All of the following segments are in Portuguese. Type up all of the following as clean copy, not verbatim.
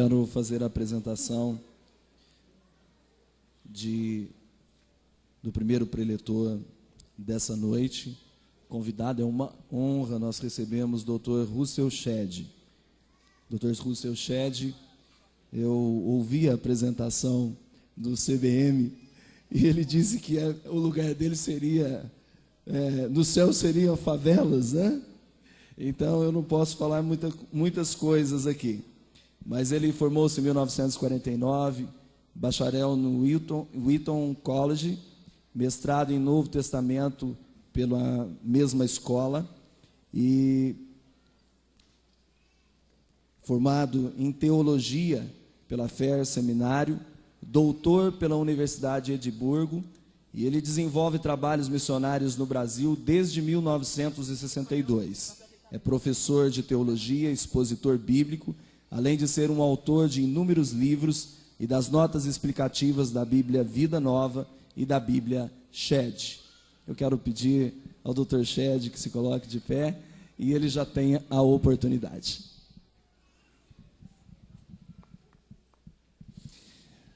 quero fazer a apresentação do primeiro preletor dessa noite. Convidado, é uma honra, nós recebemos o Dr. Russell Shedd. Dr. Russell Shedd, eu ouvi a apresentação do CBM e ele disse que o lugar dele seria, no céu seriam favelas, né? Então eu não posso falar muitas coisas aqui. Mas ele formou-se em 1949, bacharel no Wheaton College, mestrado em Novo Testamento pela mesma escola e formado em teologia pela Fair Seminário, doutor pela Universidade de Edimburgo, e ele desenvolve trabalhos missionários no Brasil desde 1962. É professor de teologia, expositor bíblico, além de ser um autor de inúmeros livros e das notas explicativas da Bíblia Vida Nova e da Bíblia Shedd. Eu quero pedir ao Dr. Shedd que se coloque de pé e ele já tenha a oportunidade.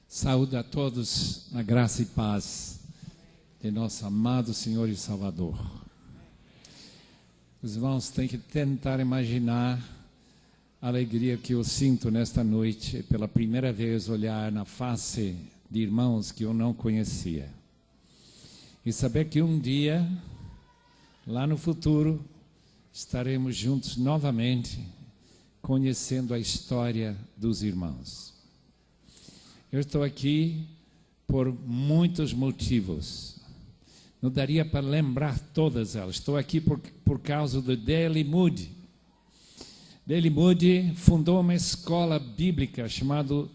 Saúde a todos na graça e paz de nosso amado Senhor e Salvador. Os irmãos têm que tentar imaginar a alegria que eu sinto nesta noite, pela primeira vez olhar na face de irmãos que eu não conhecia. E saber que um dia, lá no futuro, estaremos juntos novamente, conhecendo a história dos irmãos. Eu estou aqui por muitos motivos. Não daria para lembrar todas elas. Estou aqui por causa do D.L. Moody. D.L. Moody fundou uma escola bíblica chamada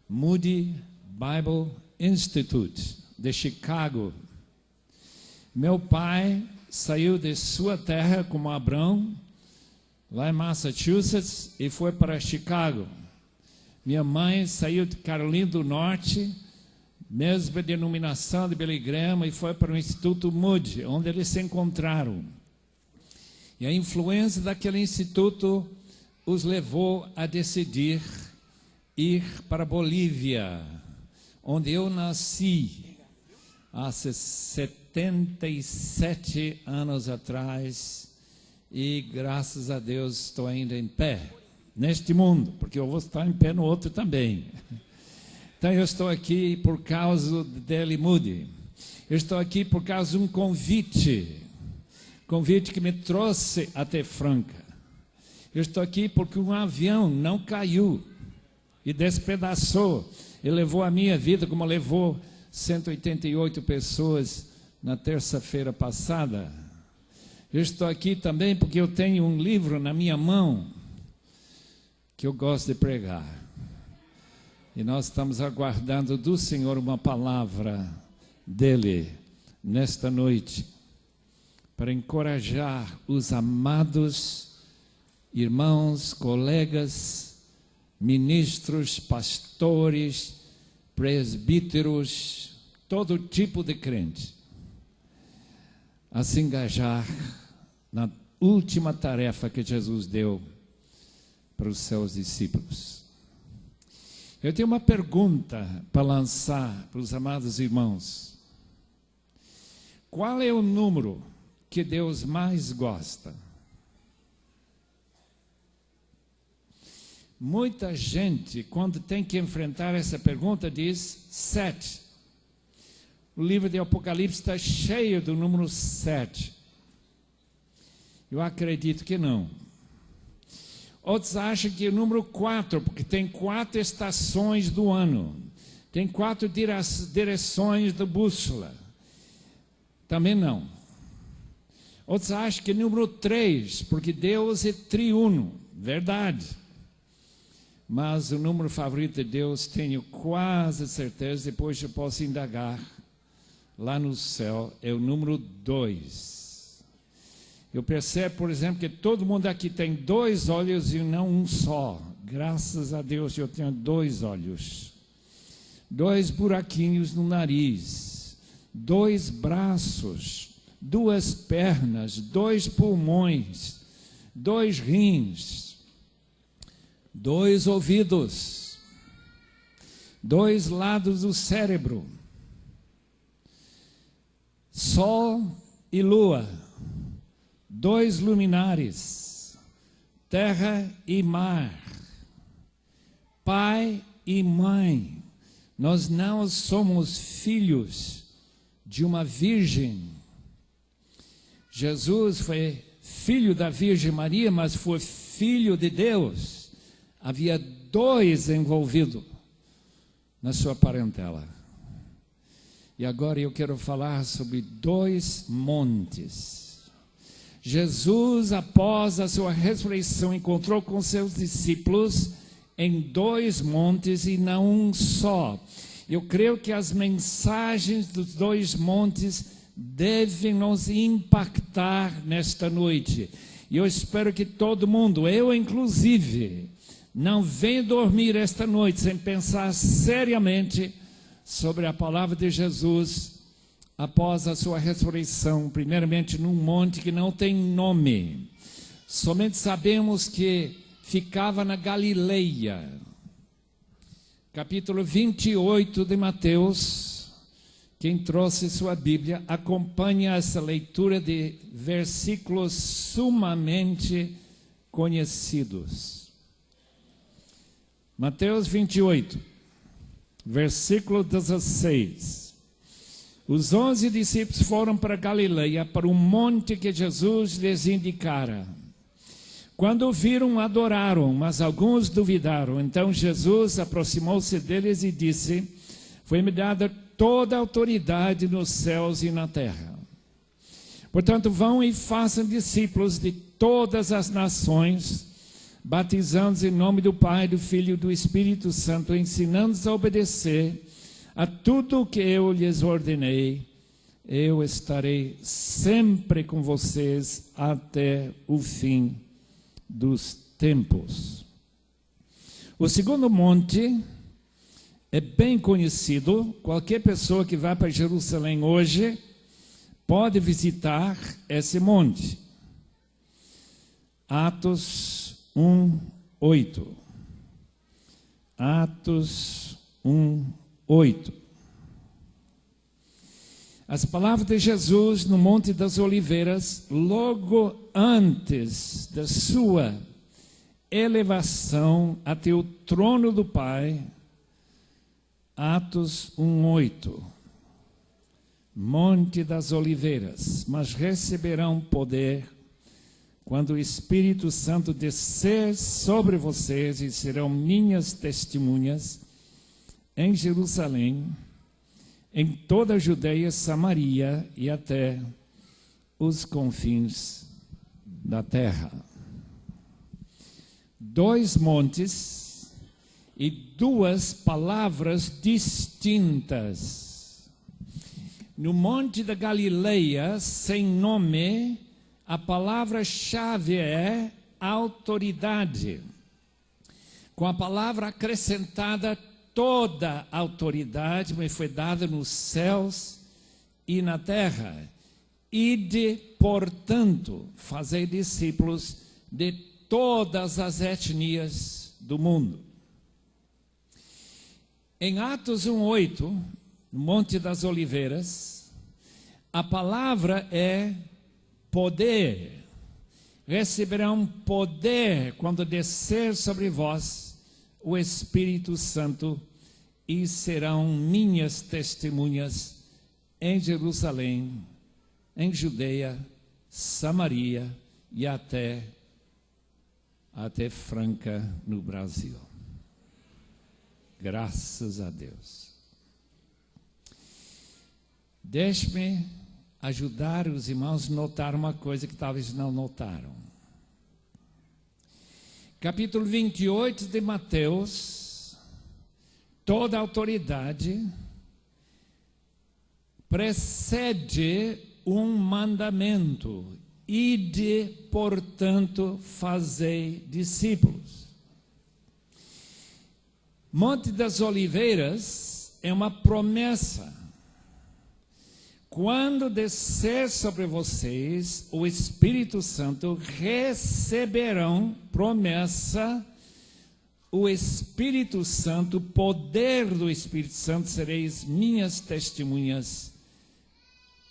Moody Bible Institute, de Chicago. Meu pai saiu de sua terra como Abrão, lá em Massachusetts, e foi para Chicago. Minha mãe saiu de Carolina do Norte, mesma denominação de Billy Graham, e foi para o Instituto Moody, onde eles se encontraram. E a influência daquele instituto os levou a decidir ir para a Bolívia, onde eu nasci há 77 anos atrás, e graças a Deus estou ainda em pé neste mundo, porque eu vou estar em pé no outro também. Então eu estou aqui por causa de D.L. Moody. Eu estou aqui por causa de um convite que me trouxe até Franca. Eu estou aqui porque um avião não caiu e despedaçou e levou a minha vida, como levou 188 pessoas na terça-feira passada. Eu estou aqui também porque eu tenho um livro na minha mão que eu gosto de pregar. E nós estamos aguardando do Senhor uma palavra dele nesta noite, para encorajar os amados irmãos, colegas, ministros, pastores, presbíteros, todo tipo de crente, a se engajar na última tarefa que Jesus deu para os seus discípulos. Eu tenho uma pergunta para lançar para os amados irmãos. Qual é o número que Deus mais gosta? Muita gente, quando tem que enfrentar essa pergunta, diz 7. O livro de Apocalipse está cheio do número 7. Eu acredito que não. Outros acham que o número 4, porque tem 4 estações do ano. Tem 4 direções da bússola. Também não. Outros acham que o número 3, porque Deus é triuno. Verdade. Mas o número favorito de Deus, tenho quase certeza, depois eu posso indagar, lá no céu, é o número 2. Eu percebo, por exemplo, que todo mundo aqui tem 2 olhos e não um só. Graças a Deus eu tenho 2 olhos. 2 buraquinhos no nariz. 2 braços. 2 pernas. 2 pulmões. 2 rins. 2 ouvidos. dois lados do cérebro, Sol e Lua, dois luminares, terra e mar, pai e mãe. Nós não somos filhos de uma virgem. Jesus foi filho da Virgem Maria, mas foi filho de Deus. Havia dois envolvidos na sua parentela. E agora eu quero falar sobre dois montes. Jesus, após a sua ressurreição, encontrou com seus discípulos em dois montes e não um só. Eu creio que as mensagens dos dois montes devem nos impactar nesta noite. E eu espero que todo mundo, eu inclusive, não venha dormir esta noite sem pensar seriamente sobre a palavra de Jesus após a sua ressurreição, primeiramente num monte que não tem nome. Somente sabemos que ficava na Galileia. Capítulo 28 de Mateus. Quem trouxe sua Bíblia, acompanhe essa leitura de versículos sumamente conhecidos. Mateus 28, versículo 16. Os 11 discípulos foram para Galileia, para o monte que Jesus lhes indicara. Quando o viram, adoraram, mas alguns duvidaram. Então Jesus aproximou-se deles e disse: foi-me dada toda a autoridade nos céus e na terra. Portanto, vão e façam discípulos de todas as nações, batizando-os em nome do Pai, do Filho e do Espírito Santo, ensinando-os a obedecer a tudo o que eu lhes ordenei. Eu estarei sempre com vocês até o fim dos tempos. O segundo monte é bem conhecido. Qualquer pessoa que vá para Jerusalém hoje pode visitar esse monte. Atos 1:8. Atos 1:8. As palavras de Jesus no Monte das Oliveiras, logo antes da sua elevação até o trono do Pai. Atos 1:8. Monte das Oliveiras, mas receberão poder quando o Espírito Santo descer sobre vocês e serão minhas testemunhas em Jerusalém, em toda a Judeia, Samaria e até os confins da terra. Dois montes e duas palavras distintas. No Monte da Galileia, sem nome, a palavra-chave é autoridade. Com a palavra acrescentada, toda a autoridade me foi dada nos céus e na terra. Ide, portanto, fazei discípulos de todas as etnias do mundo. Em Atos 1:8, no Monte das Oliveiras, a palavra é poder. Receberão poder quando descer sobre vós o Espírito Santo e serão minhas testemunhas em Jerusalém, em Judeia, Samaria e até Franca, no Brasil. Graças a Deus. Deixe-me ajudar os irmãos a notar uma coisa que talvez não notaram. Capítulo 28 de Mateus, toda a autoridade precede um mandamento. Ide, portanto, fazei discípulos. Monte das Oliveiras é uma promessa. Quando descer sobre vocês o Espírito Santo, receberão promessa o Espírito Santo, poder do Espírito Santo, sereis minhas testemunhas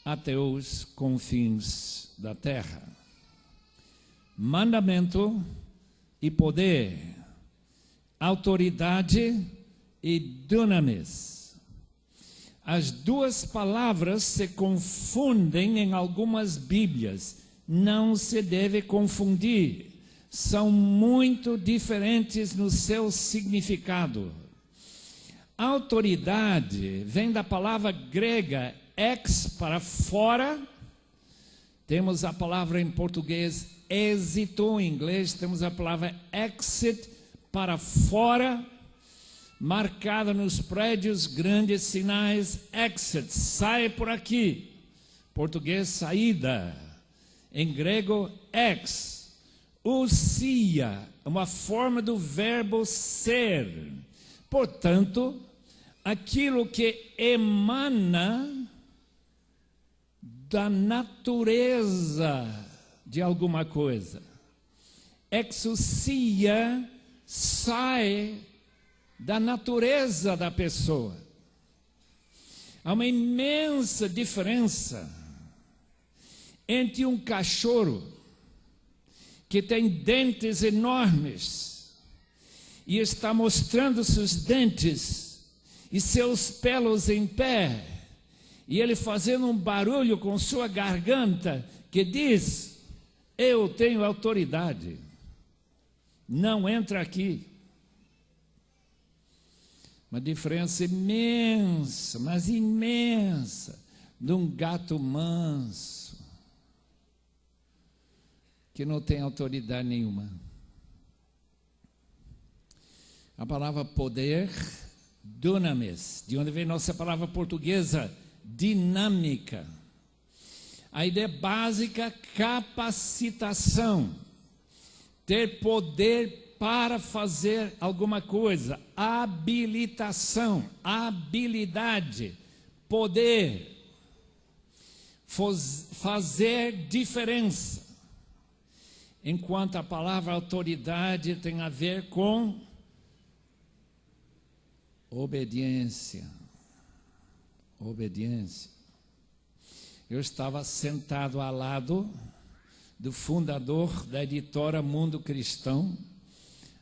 até os confins da terra. Mandamento e poder, autoridade e dunamis. As duas palavras se confundem em algumas Bíblias. Não se deve confundir. São muito diferentes no seu significado. Autoridade vem da palavra grega ex, para fora. Temos a palavra em português êxito, em inglês temos a palavra exit, para fora, marcada nos prédios, grandes sinais, exit, sai por aqui. Português, saída. Em grego, ex. Ousia, uma forma do verbo ser. Portanto, aquilo que emana da natureza de alguma coisa. Exousia sai da natureza da pessoa. Há uma imensa diferença entre um cachorro que tem dentes enormes e está mostrando seus dentes e seus pelos em pé, e ele fazendo um barulho com sua garganta que diz: eu tenho autoridade, não entra aqui. Uma diferença imensa, mas imensa, de um gato manso que não tem autoridade nenhuma. A palavra poder, dunamis, de onde vem nossa palavra portuguesa, dinâmica. A ideia básica, capacitação, ter poder para fazer alguma coisa, habilitação, habilidade, poder, fazer diferença. Enquanto a palavra autoridade tem a ver com obediência. Obediência. Eu estava sentado ao lado do fundador da editora Mundo Cristão,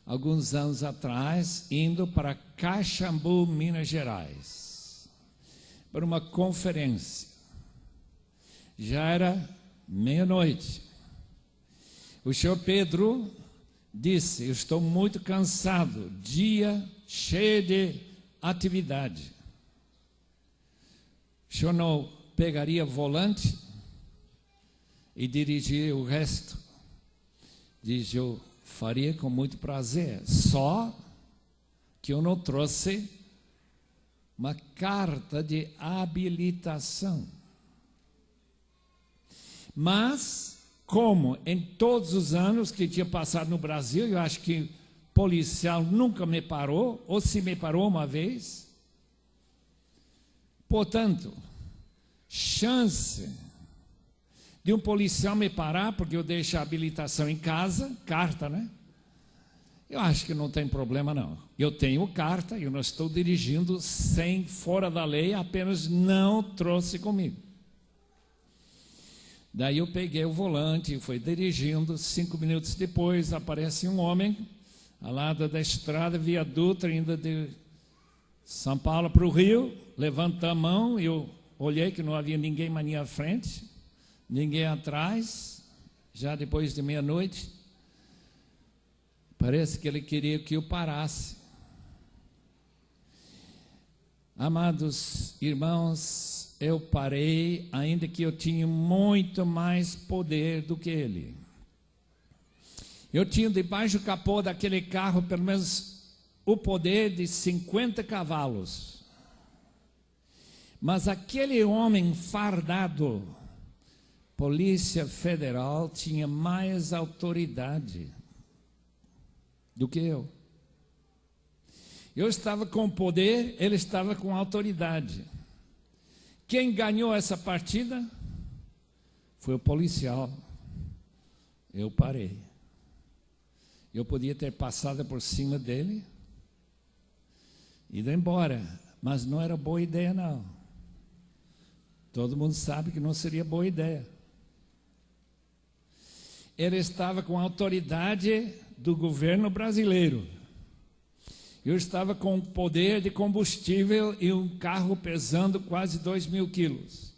alguns anos atrás, indo para Caxambu, Minas Gerais, para uma conferência. Já era meia-noite. O senhor Pedro disse: eu estou muito cansado, dia cheio de atividade. O senhor não pegaria volante e dirigiria o resto? Diz: eu faria com muito prazer, só que eu não trouxe uma carta de habilitação. Mas, como em todos os anos que tinha passado no Brasil, eu acho que policial nunca me parou, ou se me parou uma vez. Portanto, chance de um policial me parar porque eu deixo a habilitação em casa, carta, né? Eu acho que não tem problema não. Eu tenho carta, eu não estou dirigindo sem, fora da lei, apenas não trouxe comigo. Daí eu peguei o volante e fui dirigindo. 5 minutos depois aparece um homem ao lado da estrada Via Dutra, indo de São Paulo para o Rio, levanta a mão. Eu olhei que não havia ninguém mais à minha frente, ninguém atrás, já depois de meia-noite. Parece que ele queria que eu parasse. Amados irmãos, eu parei, ainda que eu tinha muito mais poder do que ele. Eu tinha debaixo do capô daquele carro pelo menos o poder de 50 cavalos. Mas aquele homem fardado, Polícia Federal, tinha mais autoridade do que eu. Eu estava com poder, ele estava com autoridade. Quem ganhou essa partida foi o policial. Eu parei. Eu podia ter passado por cima dele, ido embora. Mas não era boa ideia, não. Todo mundo sabe que não seria boa ideia. Ele estava com a autoridade do governo brasileiro. Eu estava com o poder de combustível e um carro pesando quase 2.000 quilos.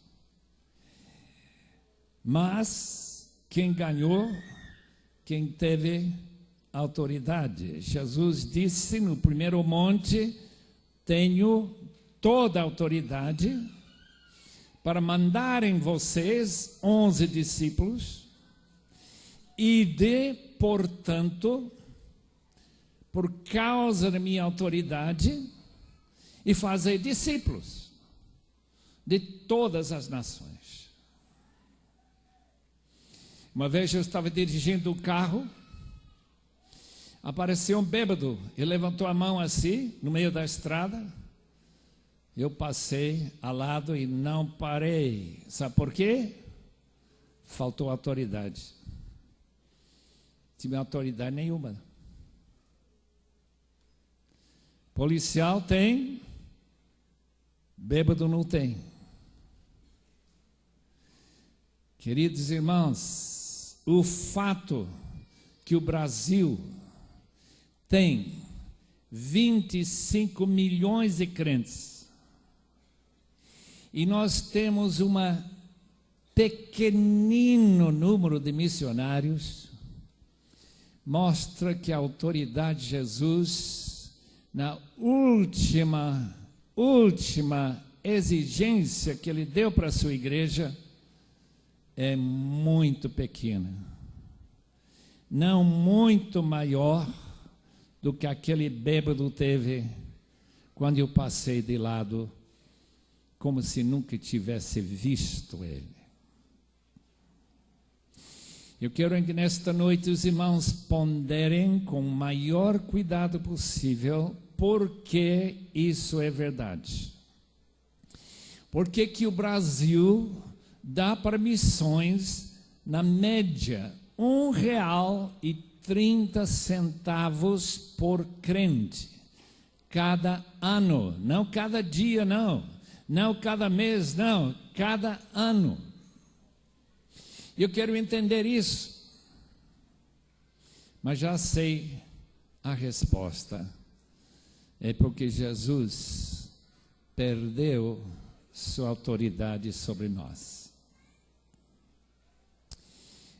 Mas quem ganhou, quem teve autoridade. Jesus disse no primeiro monte: tenho toda a autoridade para mandar em vocês 11 discípulos e portanto, por causa da minha autoridade, e fazer discípulos de todas as nações. Uma vez eu estava dirigindo o carro, apareceu um bêbado e levantou a mão assim, no meio da estrada. Eu passei ao lado e não parei. Sabe por quê? Faltou autoridade. Tive autoridade nenhuma. Policial tem, bêbado não tem. Queridos irmãos, o fato que o Brasil tem 25 milhões de crentes e nós temos um pequenino número de missionários, mostra que a autoridade de Jesus, na última exigência que ele deu para a sua igreja, é muito pequena, não muito maior do que aquele bêbado teve quando eu passei de lado, como se nunca tivesse visto ele. Eu quero que nesta noite os irmãos ponderem com o maior cuidado possível porque isso é verdade. Por que o Brasil dá para missões, na média, R$1,30 por crente, cada ano, não cada dia, não cada mês, não, cada ano. Eu quero entender isso, mas já sei a resposta. É porque Jesus perdeu sua autoridade sobre nós.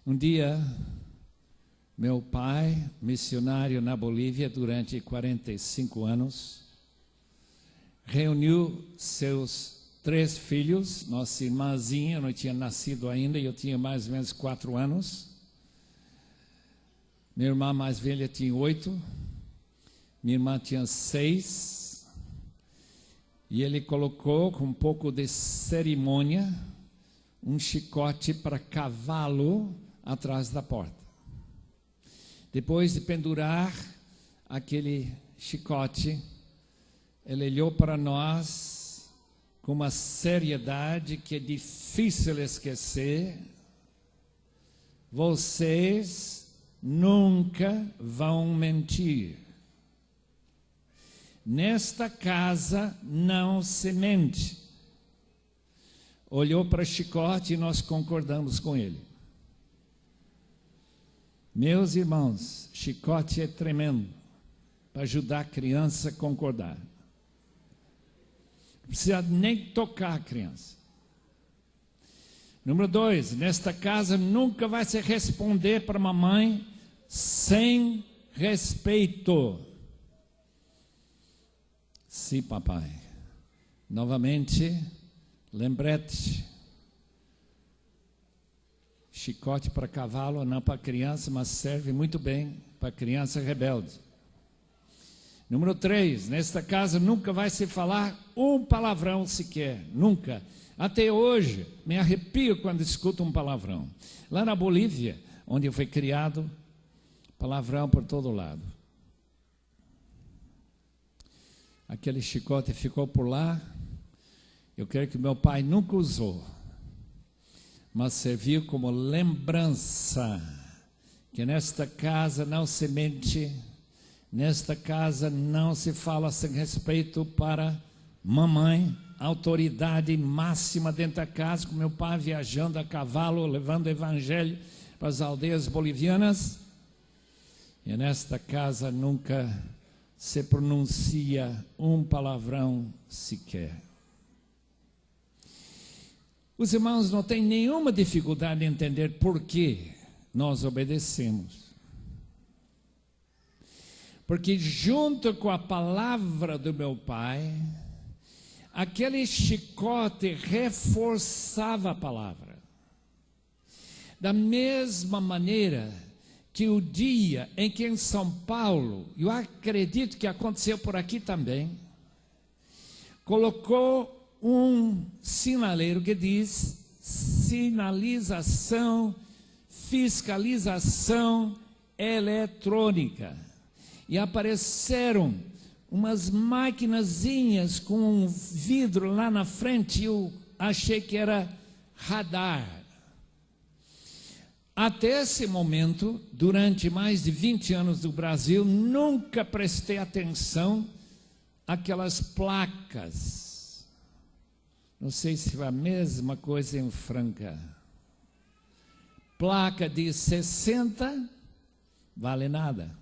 Um dia, meu pai, missionário na Bolívia durante 45 anos, reuniu seus 3 filhos. Nossa irmãzinha não tinha nascido ainda, eu tinha mais ou menos 4 anos. Minha irmã mais velha tinha 8, minha irmã tinha 6, e ele colocou com um pouco de cerimônia um chicote para cavalo atrás da porta. Depois de pendurar aquele chicote, ele olhou para nós com uma seriedade que é difícil esquecer. Vocês nunca vão mentir. Nesta casa não se mente. Olhou para o chicote e nós concordamos com ele. Meus irmãos, chicote é tremendo para ajudar a criança a concordar. Não precisa nem tocar a criança. Número 2, nesta casa nunca vai se responder para mamãe sem respeito. Sim, papai. Novamente, lembrete. Chicote para cavalo, não para criança, mas serve muito bem para criança rebelde. Número 3, nesta casa nunca vai se falar um palavrão sequer, nunca. Até hoje, me arrepio quando escuto um palavrão. Lá na Bolívia, onde eu fui criado, palavrão por todo lado. Aquele chicote ficou por lá. Eu creio que meu pai nunca usou, mas serviu como lembrança que nesta casa não se mente, Nesta casa não se fala sem respeito para mamãe, autoridade máxima dentro da casa, com meu pai viajando a cavalo, levando o evangelho para as aldeias bolivianas. E nesta casa nunca se pronuncia um palavrão sequer. Os irmãos não têm nenhuma dificuldade em entender por que nós obedecemos. Porque junto com a palavra do meu pai, aquele chicote reforçava a palavra. Da mesma maneira que o dia em que em São Paulo, eu acredito que aconteceu por aqui também, colocou um sinaleiro que diz sinalização, fiscalização eletrônica. E apareceram umas maquinazinhas com um vidro lá na frente, eu achei que era radar. Até esse momento, durante mais de 20 anos do Brasil, nunca prestei atenção àquelas placas. Não sei se foi a mesma coisa em Franca. Placa de 60, vale nada.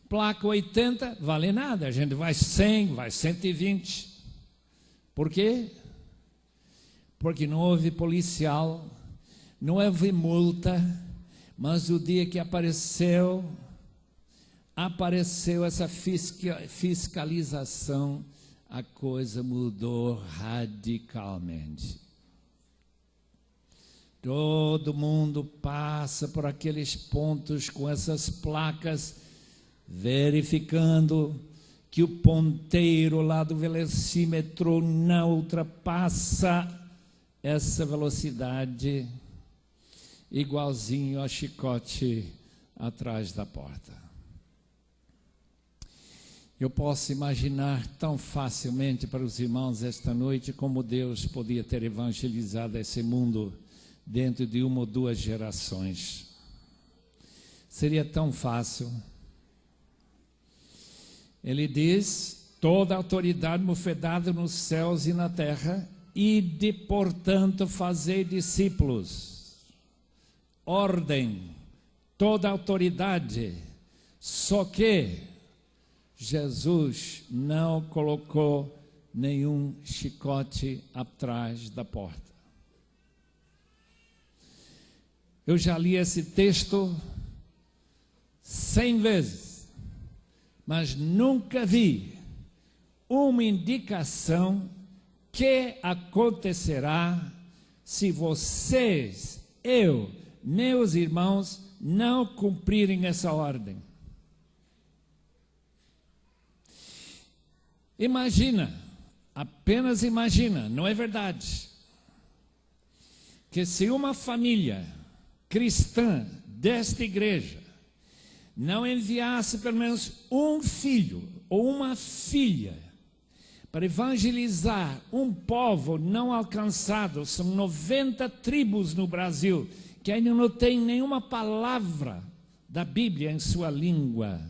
Placa 80, vale nada. A gente vai 100, vai 120. Por quê? Porque não houve policial, não houve multa, mas o dia que apareceu essa fiscalização, a coisa mudou radicalmente. Todo mundo passa por aqueles pontos com essas placas, verificando que o ponteiro lá do velocímetro não ultrapassa essa velocidade, igualzinho a chicote atrás da porta. Eu posso imaginar tão facilmente para os irmãos esta noite como Deus podia ter evangelizado esse mundo dentro de 1 ou 2 gerações. Seria tão fácil. Ele diz: toda autoridade me foi dada nos céus e na terra, ide, portanto, fazei discípulos. Ordem, toda autoridade. Só que Jesus não colocou nenhum chicote atrás da porta. Eu já li esse texto 100 vezes, mas nunca vi uma indicação que acontecerá se vocês, meus irmãos, não cumprirem essa ordem. Imagina, apenas imagina, não é verdade, que se uma família cristã desta igreja não enviasse pelo menos um filho ou uma filha para evangelizar um povo não alcançado, são 90 tribos no Brasil, que ainda não tem nenhuma palavra da Bíblia em sua língua.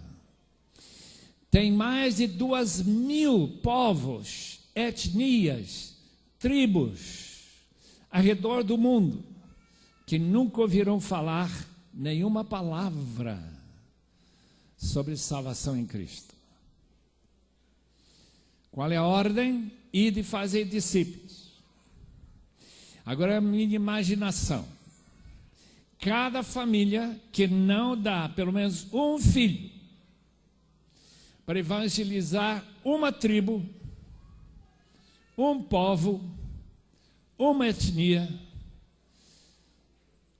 Tem mais de 2.000 povos, etnias, tribos, ao redor do mundo, que nunca ouviram falar nenhuma palavra sobre salvação em Cristo. Qual é a ordem? Ide fazer discípulos. Agora a minha imaginação. Cada família que não dá pelo menos um filho para evangelizar uma tribo, um povo, uma etnia,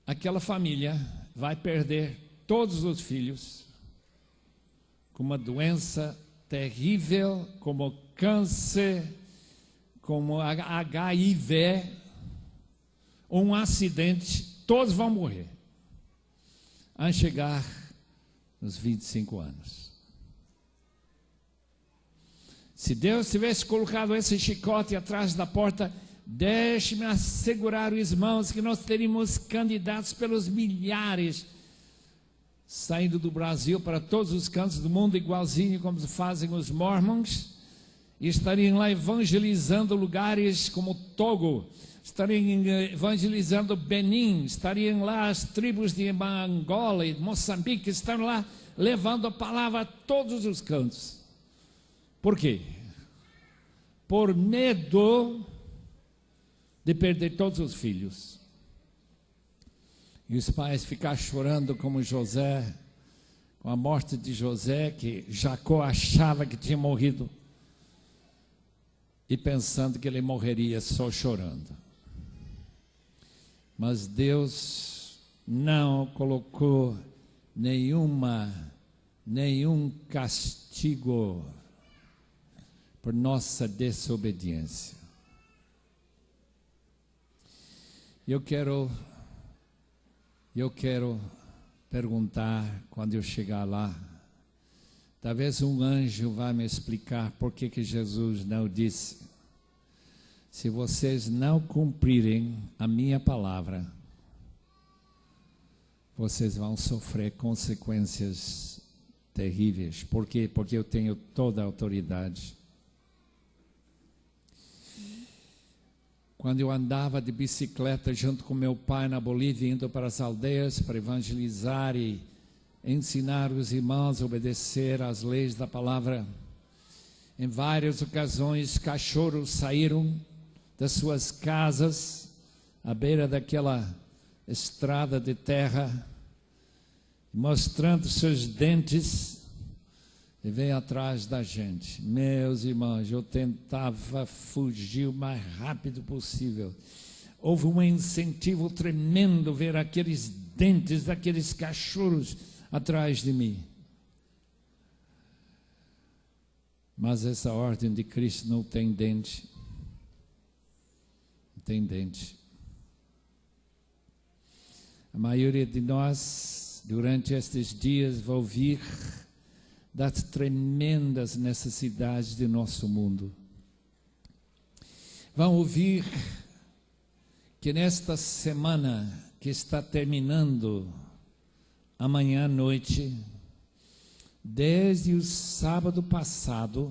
aquela família vai perder todos os filhos com uma doença terrível, como câncer, como HIV, um acidente, todos vão morrer, a chegar nos 25 anos. Se Deus tivesse colocado esse chicote atrás da porta, deixe-me assegurar os irmãos que nós teríamos candidatos pelos milhares, saindo do Brasil para todos os cantos do mundo, igualzinho como fazem os mormons, e estariam lá evangelizando lugares como Togo, estariam evangelizando Benin, estariam lá as tribos de Angola e Moçambique, estão lá levando a palavra a todos os cantos. Por quê? Por medo de perder todos os filhos. E os pais ficar chorando como José, com a morte de José, que Jacó achava que tinha morrido, e pensando que ele morreria só chorando. Mas Deus não colocou nenhum castigo por nossa desobediência. Eu quero perguntar, quando eu chegar lá, talvez um anjo vai me explicar por que Jesus não disse: se vocês não cumprirem a minha palavra, vocês vão sofrer consequências terríveis. Por quê? Porque eu tenho toda a autoridade. Quando eu andava de bicicleta junto com meu pai na Bolívia, indo para as aldeias para evangelizar e ensinar os irmãos a obedecer às leis da palavra, em várias ocasiões cachorros saíram das suas casas à beira daquela estrada de terra, mostrando seus dentes, e veio atrás da gente. Meus irmãos, eu tentava fugir o mais rápido possível. Houve um incentivo tremendo ver aqueles dentes daqueles cachorros atrás de mim. Mas essa ordem de Cristo não tem dente. Não tem dente. A maioria de nós, durante estes dias, vai ouvir das tremendas necessidades de nosso mundo. Vão ouvir que nesta semana que está terminando, amanhã à noite, desde o sábado passado,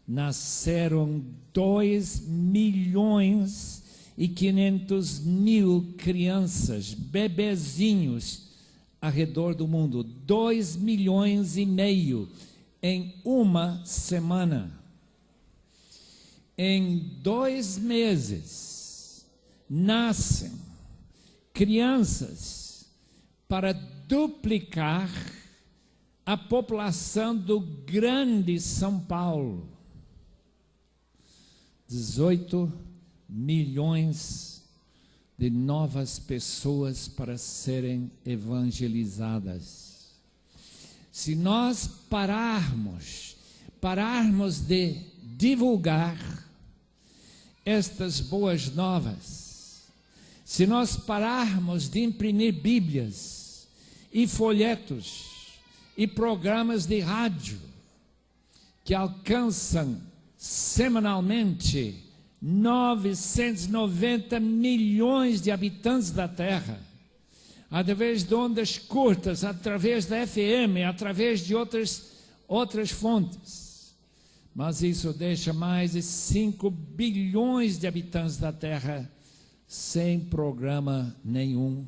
nasceram 2.500.000 crianças, bebezinhos, ao redor do mundo. 2,5 milhões em uma semana. Em 2 meses, nascem crianças para duplicar a população do grande São Paulo. 18 milhões de novas pessoas para serem evangelizadas. Se nós pararmos de divulgar estas boas novas, se nós pararmos de imprimir Bíblias e folhetos e programas de rádio que alcançam semanalmente 990 milhões de habitantes da Terra, através de ondas curtas, através da FM, através de outras fontes. Mas isso deixa mais de 5 bilhões de habitantes da Terra sem programa nenhum.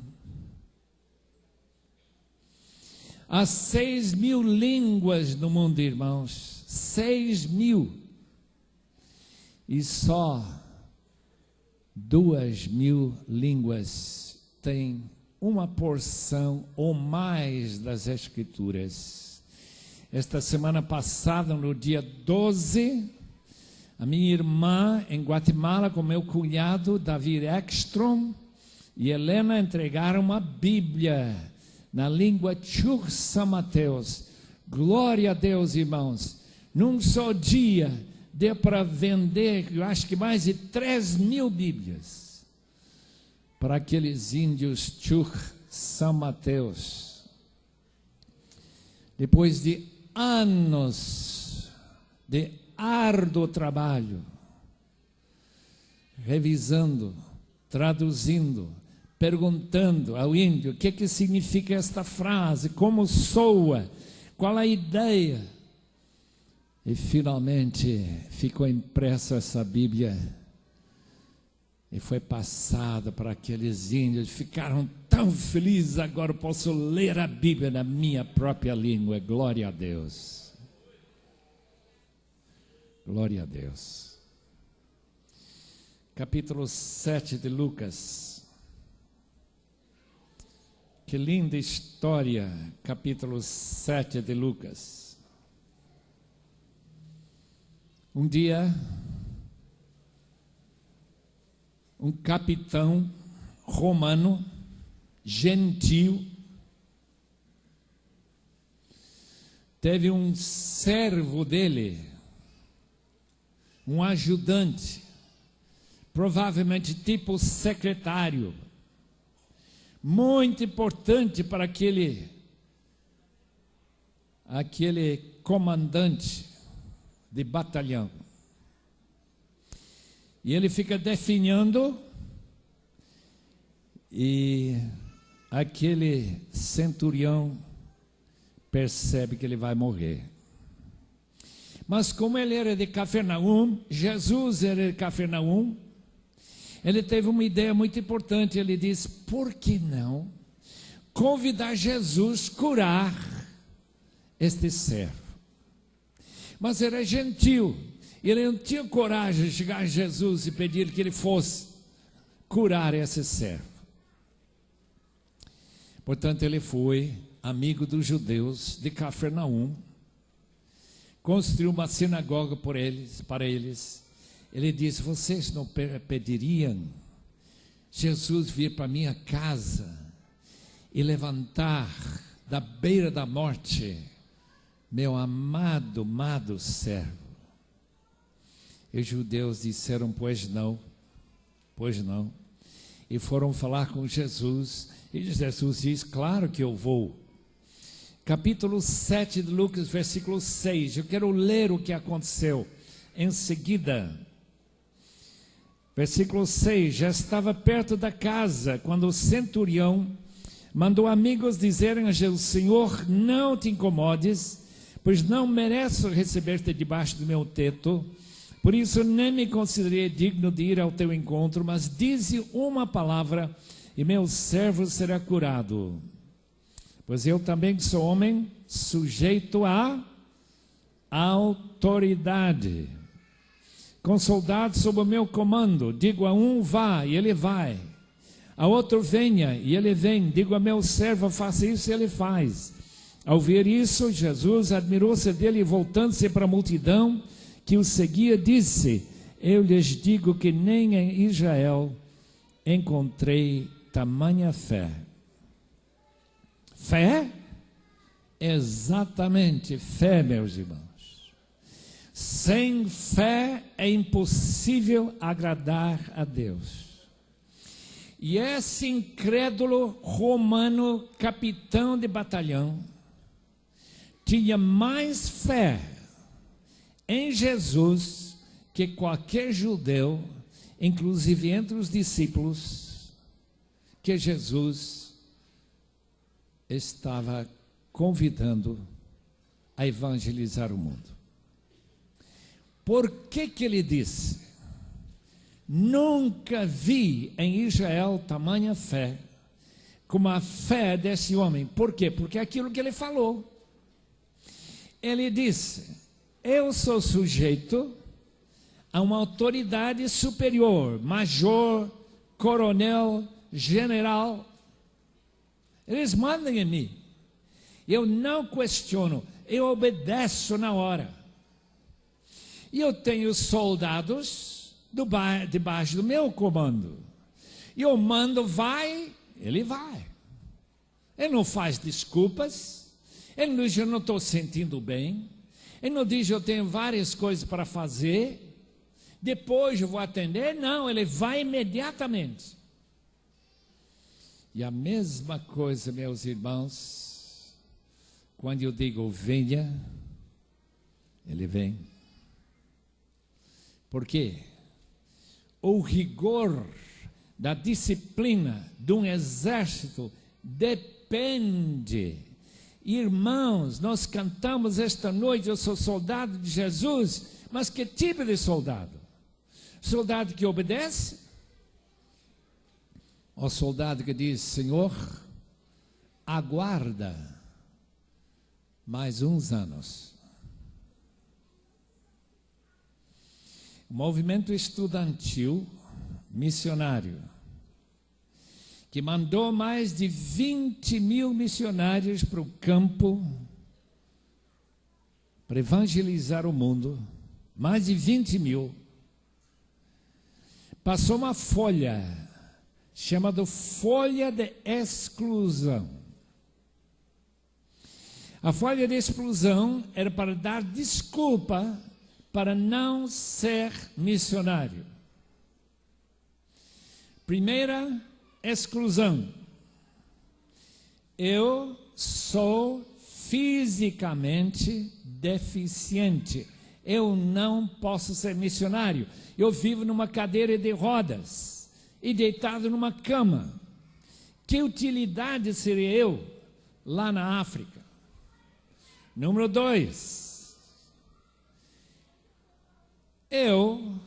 Há 6.000 línguas no mundo, irmãos. 6.000. E só 2.000 línguas têm uma porção ou mais das Escrituras. Esta semana passada, no dia 12, a minha irmã em Guatemala, com meu cunhado Davi Ekstrom e Helena, entregaram uma Bíblia na língua Chuch São Mateus. Glória a Deus, irmãos. Num só dia deu para vender, eu acho que mais de 3.000 Bíblias para aqueles índios Chuch São Mateus. Depois de anos de árduo trabalho, revisando, traduzindo, perguntando ao índio o que significa esta frase, como soa, qual a ideia. E finalmente ficou impressa essa Bíblia e foi passada para aqueles índios. Ficaram tão felizes, agora eu posso ler a Bíblia na minha própria língua. Glória a Deus. Glória a Deus. Capítulo 7 de Lucas. Que linda história, capítulo 7 de Lucas. Um dia, um capitão romano, gentil, teve um servo dele, um ajudante, provavelmente tipo secretário, muito importante para aquele comandante de batalhão. E ele fica definhando, e aquele centurião percebe que ele vai morrer. Mas como ele era de Cafarnaum, Jesus era de Cafarnaum, ele teve uma ideia muito importante. Ele disse: por que não convidar Jesus a curar este servo? Mas era gentil, ele não tinha coragem de chegar a Jesus e pedir que ele fosse curar esse servo. Portanto, ele foi amigo dos judeus de Cafarnaum, construiu uma sinagoga para eles. Ele disse: vocês não pediriam Jesus vir para minha casa e levantar da beira da morte meu amado servo? E os judeus disseram: pois não. E foram falar com Jesus, e Jesus diz: claro que eu vou. Capítulo 7 de Lucas, versículo 6, eu quero ler o que aconteceu em seguida. Versículo 6, já estava perto da casa, quando o centurião mandou amigos dizerem a Jesus: Senhor, não te incomodes, pois não mereço receber-te debaixo do meu teto, por isso nem me considerei digno de ir ao teu encontro, mas dize uma palavra e meu servo será curado. Pois eu também sou homem sujeito à autoridade, com soldados sob o meu comando. Digo a um: vá, e ele vai. A outro: venha, e ele vem. Digo a meu servo: faça isso, e ele faz. Ao ver isso, Jesus admirou-se dele e, voltando-se para a multidão que o seguia, disse: eu lhes digo que nem em Israel encontrei tamanha fé. Fé? Exatamente, fé, meus irmãos. Sem fé é impossível agradar a Deus. E esse incrédulo romano, capitão de batalhão, tinha mais fé em Jesus que qualquer judeu, inclusive entre os discípulos, que Jesus estava convidando a evangelizar o mundo. Por que ele disse: nunca vi em Israel tamanha fé como a fé desse homem? Por quê? Porque é aquilo que ele falou. Ele disse: eu sou sujeito a uma autoridade superior, major, coronel, general. Eles mandam em mim. Eu não questiono, eu obedeço na hora. E eu tenho soldados debaixo do meu comando. E eu mando: vai, ele vai. Ele não faz desculpas. Ele não diz: eu não estou sentindo bem. Ele não diz: eu tenho várias coisas para fazer, depois eu vou atender. Não, ele vai imediatamente. E a mesma coisa, meus irmãos, quando eu digo venha, ele vem. Por quê? O rigor da disciplina de um exército depende. Irmãos, nós cantamos esta noite, eu sou soldado de Jesus, mas que tipo de soldado? Soldado que obedece? Ou soldado que diz, Senhor, aguarda mais uns anos? O movimento estudantil missionário, que mandou mais de 20 mil missionários para o campo, para evangelizar o mundo, mais de 20 mil, passou uma folha, chamada folha de exclusão. A folha de exclusão era para dar desculpa para não ser missionário. Primeira exclusão: eu sou fisicamente deficiente, eu não posso ser missionário, eu vivo numa cadeira de rodas e deitado numa cama. Que utilidade seria eu lá na África? Número 2, eu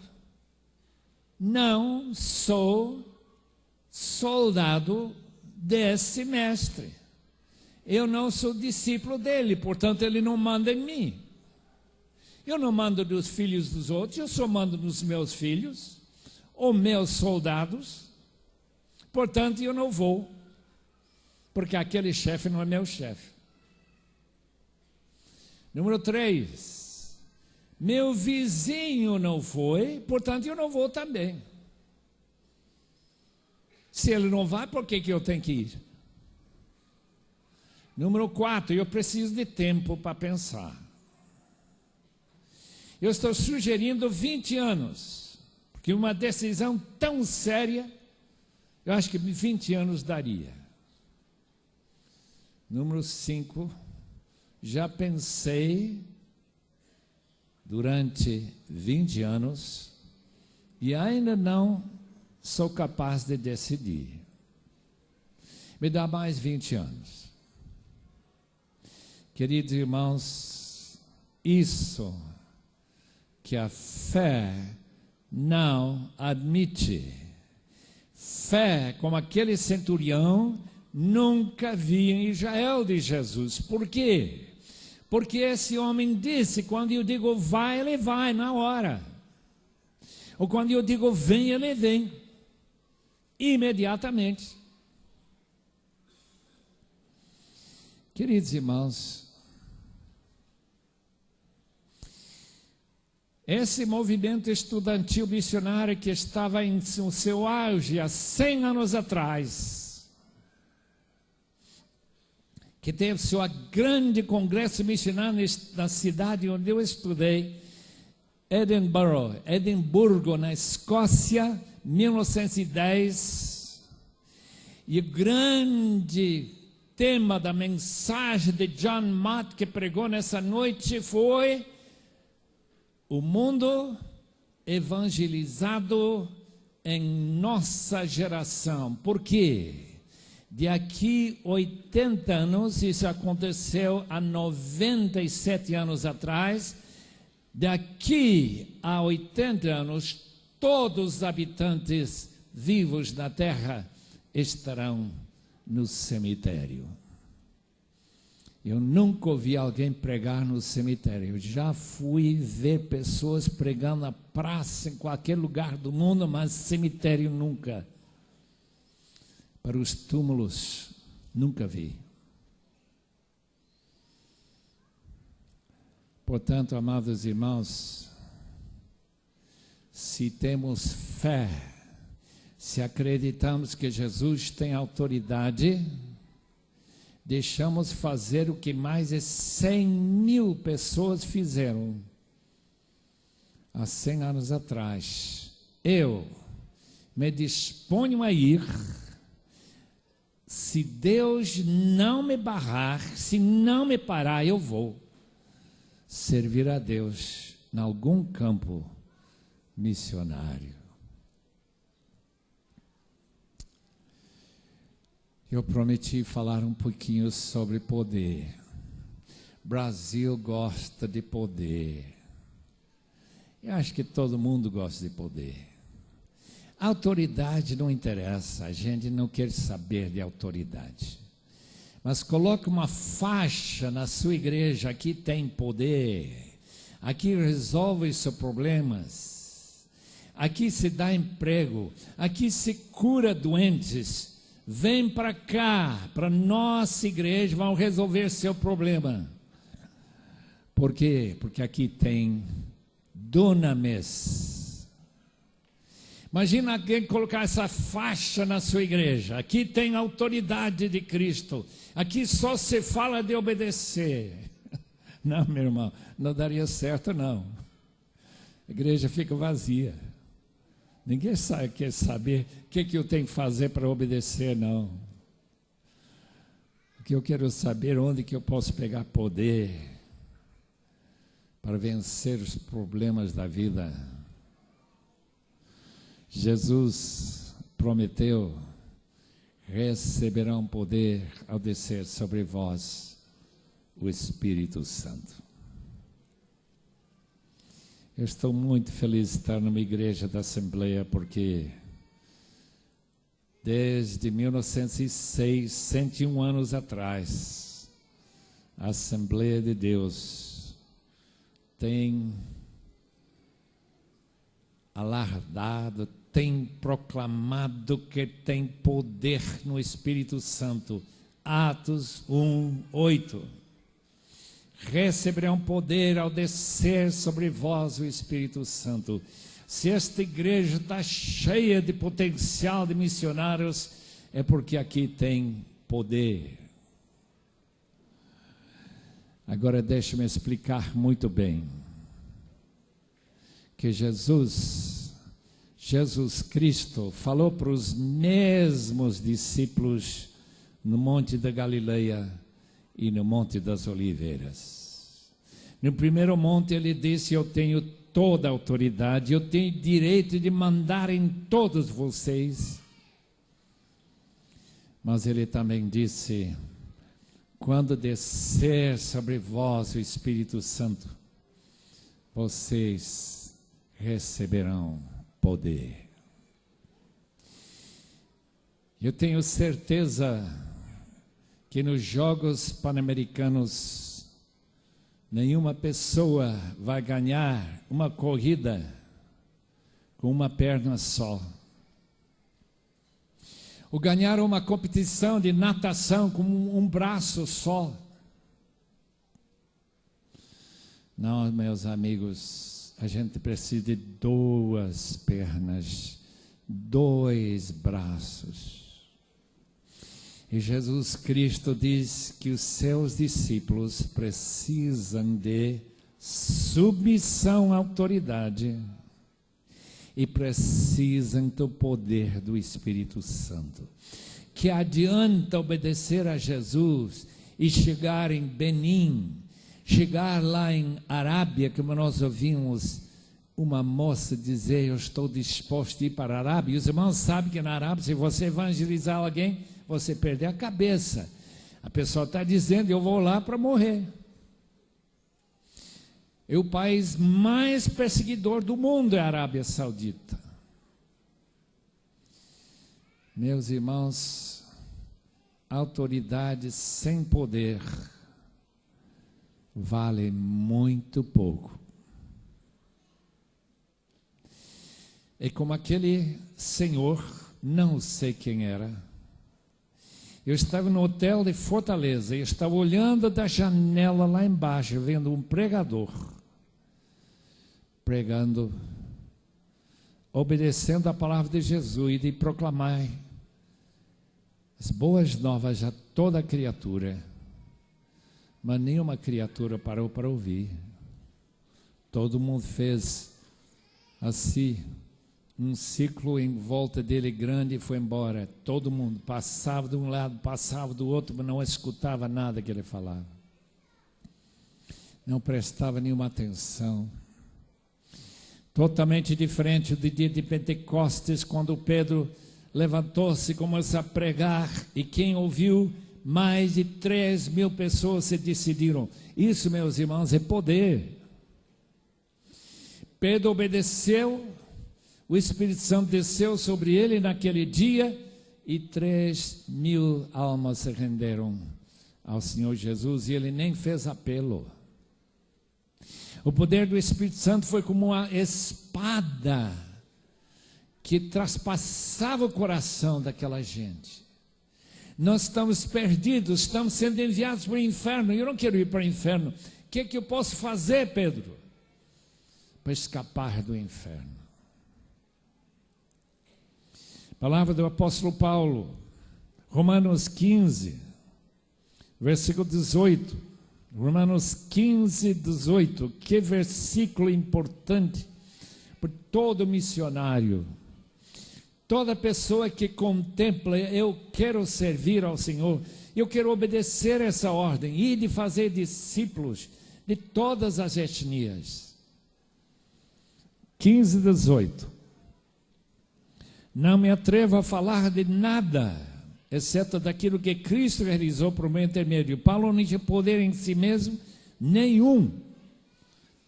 não sou soldado desse mestre. Eu não sou discípulo dele, portanto ele não manda em mim. Eu não mando dos filhos dos outros, eu só mando dos meus filhos, ou meus soldados. Portanto eu não vou, porque aquele chefe não é meu chefe. Número 3, meu vizinho não foi, portanto eu não vou também. Se ele não vai, por que eu tenho que ir? Número 4, eu preciso de tempo para pensar. Eu estou sugerindo 20 anos, porque uma decisão tão séria, eu acho que 20 anos daria. Número 5, já pensei durante 20 anos e ainda não sou capaz de decidir. Me dá mais 20 anos. Queridos irmãos, isso que a fé não admite. Fé, como aquele centurião, nunca vi em Israel de Jesus. Por quê? Porque esse homem disse, quando eu digo vai, ele vai na hora. Ou quando eu digo vem, ele vem. Imediatamente. Queridos irmãos, esse movimento estudantil missionário que estava em seu auge há 100 anos atrás, que teve seu grande congresso missionário na cidade onde eu estudei, Edimburgo, na Escócia, 1910, e o grande tema da mensagem de John Mott que pregou nessa noite foi o mundo evangelizado em nossa geração. Por quê? De aqui 80 anos, isso aconteceu há 97 anos atrás, daqui a 80 anos, todos os habitantes vivos da terra estarão no cemitério. Eu nunca ouvi alguém pregar no cemitério. Eu já fui ver pessoas pregando na praça, em qualquer lugar do mundo, mas cemitério nunca. Para os túmulos, nunca vi. Portanto, amados irmãos, se temos fé, se acreditamos que Jesus tem autoridade, deixamos fazer o que mais de 100 mil pessoas fizeram há 100 anos atrás. Eu me disponho a ir, se Deus não me barrar, se não me parar, eu vou servir a Deus em algum campo missionário. Eu prometi falar um pouquinho sobre poder. Brasil gosta de poder. Eu acho que todo mundo gosta de poder. A autoridade não interessa, a gente não quer saber de autoridade. Mas coloque uma faixa na sua igreja, aqui tem poder, aqui resolve seus problemas, aqui se dá emprego, aqui se cura doentes. Vem para cá, para nossa igreja, vão resolver seu problema. Por quê? Porque aqui tem dunamis. Imagina alguém colocar essa faixa na sua igreja. Aqui tem autoridade de Cristo. Aqui só se fala de obedecer. Não, meu irmão, não daria certo não. A igreja fica vazia. Ninguém quer saber o que eu tenho que fazer para obedecer, não. O que eu quero saber é onde que eu posso pegar poder para vencer os problemas da vida. Jesus prometeu: receberão poder ao descer sobre vós o Espírito Santo. Eu estou muito feliz de estar numa igreja da Assembleia, porque desde 1906, 101 anos atrás, a Assembleia de Deus tem alardado, tem proclamado que tem poder no Espírito Santo. Atos 1:8. Receberão poder ao descer sobre vós o Espírito Santo. Se esta igreja está cheia de potencial de missionários, é porque aqui tem poder. Agora deixe-me explicar muito bem que Jesus Cristo falou para os mesmos discípulos no Monte da Galileia e no Monte das Oliveiras. No primeiro monte ele disse: eu tenho toda a autoridade, eu tenho direito de mandar em todos vocês. Mas ele também disse: quando descer sobre vós o Espírito Santo, vocês receberão poder. Eu tenho certeza que nos Jogos Pan-Americanos nenhuma pessoa vai ganhar uma corrida com uma perna só. Ou ganhar uma competição de natação com um braço só. Não, meus amigos, a gente precisa de 2 pernas, 2 braços. E Jesus Cristo diz que os seus discípulos precisam de submissão à autoridade e precisam do poder do Espírito Santo. Que adianta obedecer a Jesus e chegar em Benin, chegar lá em Arábia, como nós ouvimos uma moça dizer: eu estou disposto a ir para a Arábia. E os irmãos sabem que na Arábia, se você evangelizar alguém, você perde a cabeça. A pessoa está dizendo: eu vou lá para morrer. E o país mais perseguidor do mundo é a Arábia Saudita. Meus irmãos, autoridade sem poder vale muito pouco. É como aquele senhor, não sei quem era. Eu estava no hotel de Fortaleza e estava olhando da janela lá embaixo, vendo um pregador pregando, obedecendo a palavra de Jesus e de proclamar as boas novas a toda criatura. Mas nenhuma criatura parou para ouvir. Todo mundo fez assim, um ciclo em volta dele grande e foi embora. Todo mundo passava de um lado, passava do outro, mas não escutava nada que ele falava. Não prestava nenhuma atenção. Totalmente diferente do dia de Pentecostes, quando Pedro levantou-se e começou a pregar, e quem ouviu, mais de 3.000 pessoas se decidiram. Isso, meus irmãos, é poder. Pedro obedeceu, o Espírito Santo desceu sobre ele naquele dia, e 3.000 almas se renderam ao Senhor Jesus, e ele nem fez apelo. O poder do Espírito Santo foi como uma espada que traspassava o coração daquela gente. Nós estamos perdidos, estamos sendo enviados para o inferno. Eu não quero ir para o inferno. O que é que eu posso fazer, Pedro, para escapar do inferno? Palavra do apóstolo Paulo, Romanos 15, versículo 18. Romanos 15, 18. Que versículo importante para todo missionário. Toda pessoa que contempla, eu quero servir ao Senhor, eu quero obedecer essa ordem, e de fazer discípulos de todas as etnias. 15, 18. Não me atrevo a falar de nada, exceto daquilo que Cristo realizou por meu intermédio. Paulo não tinha poder em si mesmo nenhum.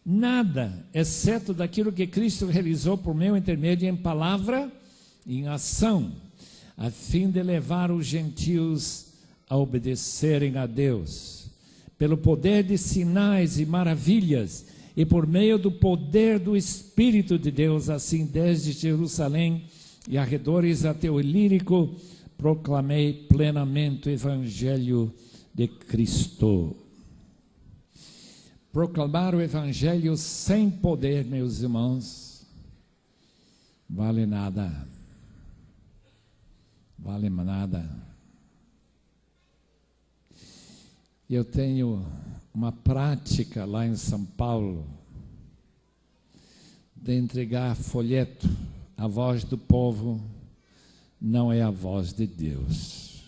Nada, exceto daquilo que Cristo realizou por meu intermédio em palavra, em ação, a fim de levar os gentios a obedecerem a Deus, pelo poder de sinais e maravilhas, e por meio do poder do Espírito de Deus, assim desde Jerusalém e arredores até o Ilírico, proclamei plenamente o Evangelho de Cristo. Proclamar o Evangelho sem poder, meus irmãos, vale nada. Vale nada. Eu tenho uma prática lá em São Paulo de entregar folheto. A voz do povo não é a voz de Deus.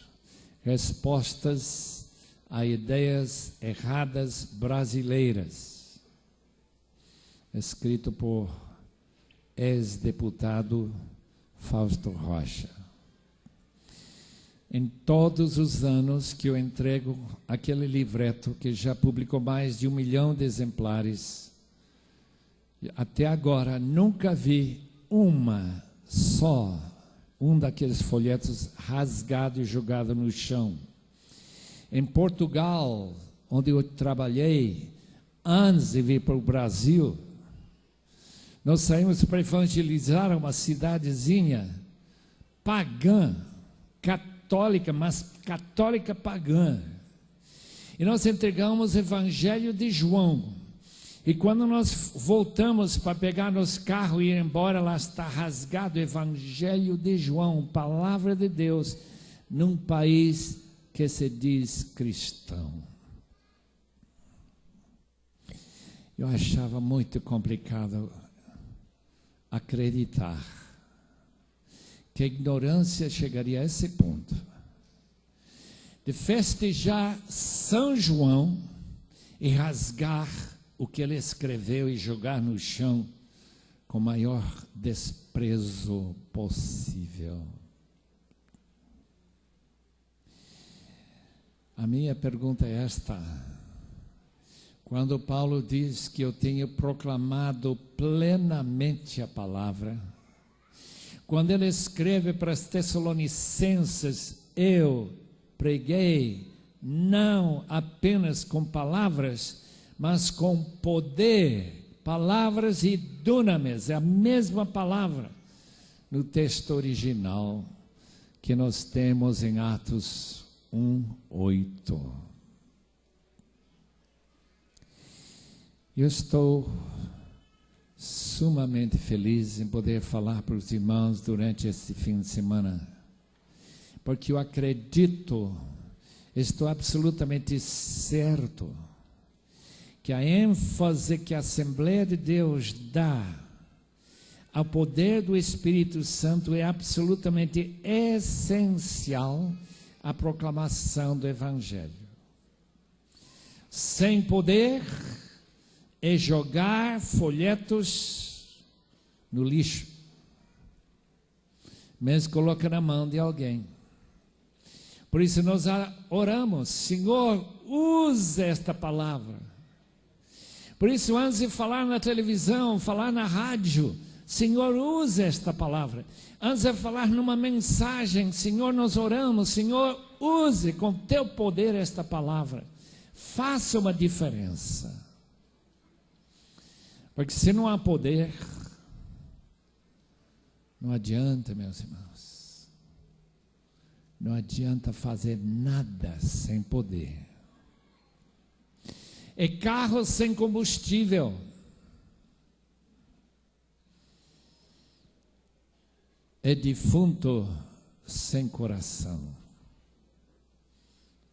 Respostas a ideias erradas brasileiras. Escrito por ex-deputado Fausto Rocha. Em todos os anos que eu entrego aquele livreto, que já publicou mais de 1 milhão de exemplares, até agora nunca vi um daqueles folhetos rasgado e jogado no chão. Em Portugal, onde eu trabalhei, antes de vir para o Brasil, nós saímos para evangelizar uma cidadezinha pagã, católica, mas católica pagã. E nós entregamos o Evangelho de João. E quando nós voltamos para pegar nosso carro e ir embora, lá está rasgado o Evangelho de João, palavra de Deus, num país que se diz cristão. Eu achava muito complicado acreditar que a ignorância chegaria a esse ponto de festejar São João e rasgar o que ele escreveu e jogar no chão com o maior desprezo possível. A minha pergunta é esta: quando Paulo diz que eu tenho proclamado plenamente a palavra, quando ele escreve para os Tessalonicenses, eu preguei não apenas com palavras, mas com poder, palavras e dunamis, é a mesma palavra no texto original que nós temos em Atos 1:8. Eu estou sumamente feliz em poder falar para os irmãos durante esse fim de semana, porque eu acredito, estou absolutamente certo, que a ênfase que a Assembleia de Deus dá ao poder do Espírito Santo é absolutamente essencial à proclamação do Evangelho. Sem poder é jogar folhetos no lixo. mas coloca na mão de alguém. Por isso nós oramos, Senhor, use esta palavra. Por isso, antes de falar na televisão, falar na rádio, Senhor, use esta palavra. Antes de falar numa mensagem, Senhor, nós oramos, Senhor, use com teu poder esta palavra. Faça uma diferença. Porque se não há poder, não adianta, meus irmãos. Não adianta fazer nada sem poder. É carro sem combustível. É defunto sem coração.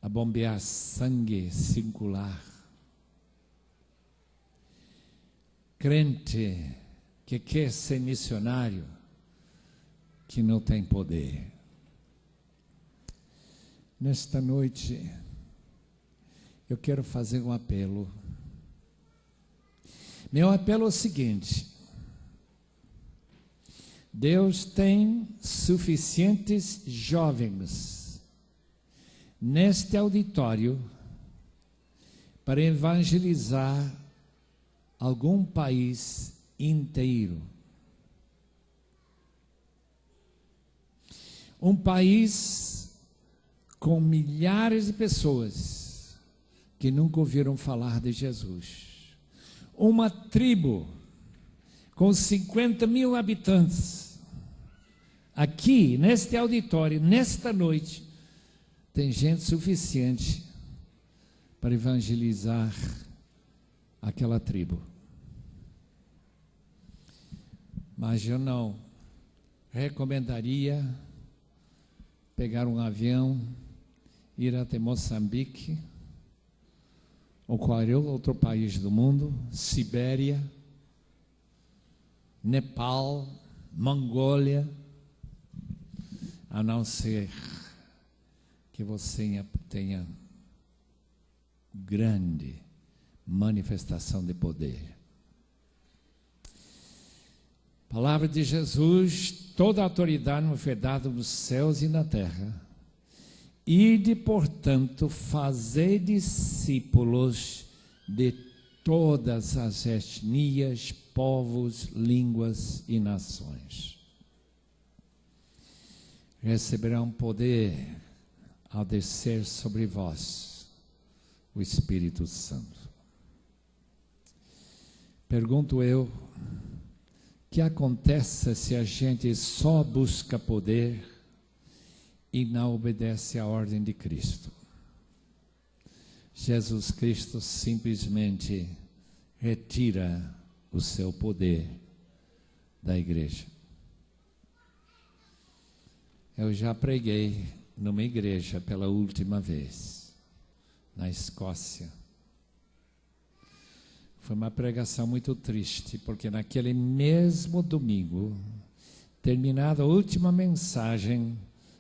A bombear sangue circular. Crente que quer ser missionário, que não tem poder. Nesta noite, eu quero fazer um apelo. Meu apelo é o seguinte: Deus tem suficientes jovens neste auditório para evangelizar algum país inteiro. Um país com milhares de pessoas que nunca ouviram falar de Jesus. Uma tribo com 50 mil habitantes. Aqui, neste auditório, nesta noite, tem gente suficiente para evangelizar aquela tribo. Mas eu não recomendaria pegar um avião, ir até Moçambique, ou qualquer outro país do mundo, Sibéria, Nepal, Mongólia, a não ser que você tenha grande manifestação de poder. Palavra de Jesus: toda a autoridade me foi dada nos céus e na terra. Ide, portanto, fazer discípulos de todas as etnias, povos, línguas e nações. Receberão poder ao descer sobre vós o Espírito Santo. Pergunto eu, o que acontece se a gente só busca poder e não obedece à ordem de Cristo? Jesus Cristo simplesmente retira o seu poder da igreja. Eu já preguei numa igreja pela última vez, na Escócia. Foi uma pregação muito triste, porque naquele mesmo domingo, terminada a última mensagem,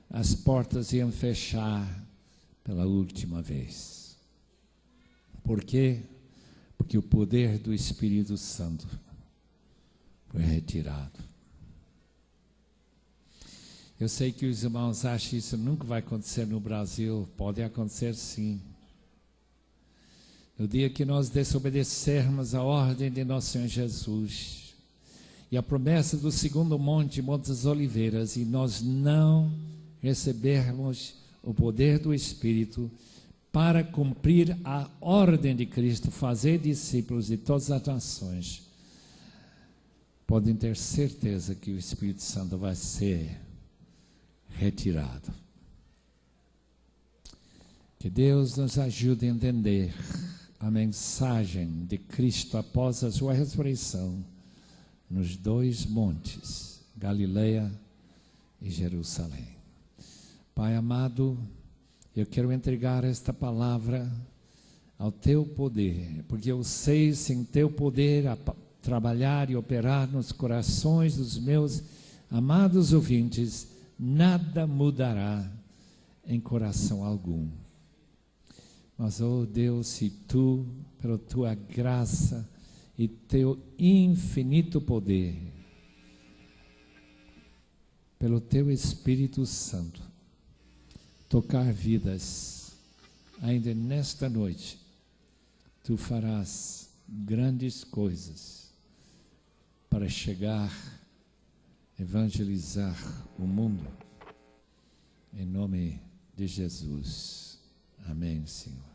as portas iam fechar pela última vez. Por quê? Porque o poder do Espírito Santo foi retirado. Eu sei que os irmãos acham que isso nunca vai acontecer no Brasil. Pode acontecer sim. No dia que nós desobedecermos a ordem de nosso Senhor Jesus e a promessa do segundo monte, Monte das Oliveiras, e nós não recebermos o poder do Espírito para cumprir a ordem de Cristo, fazer discípulos de todas as nações, podem ter certeza que o Espírito Santo vai ser retirado. Que Deus nos ajude a entender a mensagem de Cristo após a sua ressurreição nos dois montes, Galileia e Jerusalém. Pai amado, eu quero entregar esta palavra ao teu poder, porque eu sei, sem teu poder a trabalhar e operar nos corações dos meus amados ouvintes, nada mudará em coração algum. Mas, oh Deus, se tu, pela tua graça e teu infinito poder, pelo teu Espírito Santo, tocar vidas. Ainda nesta noite, tu farás grandes coisas para chegar, evangelizar o mundo. Em nome de Jesus. Amém, Senhor.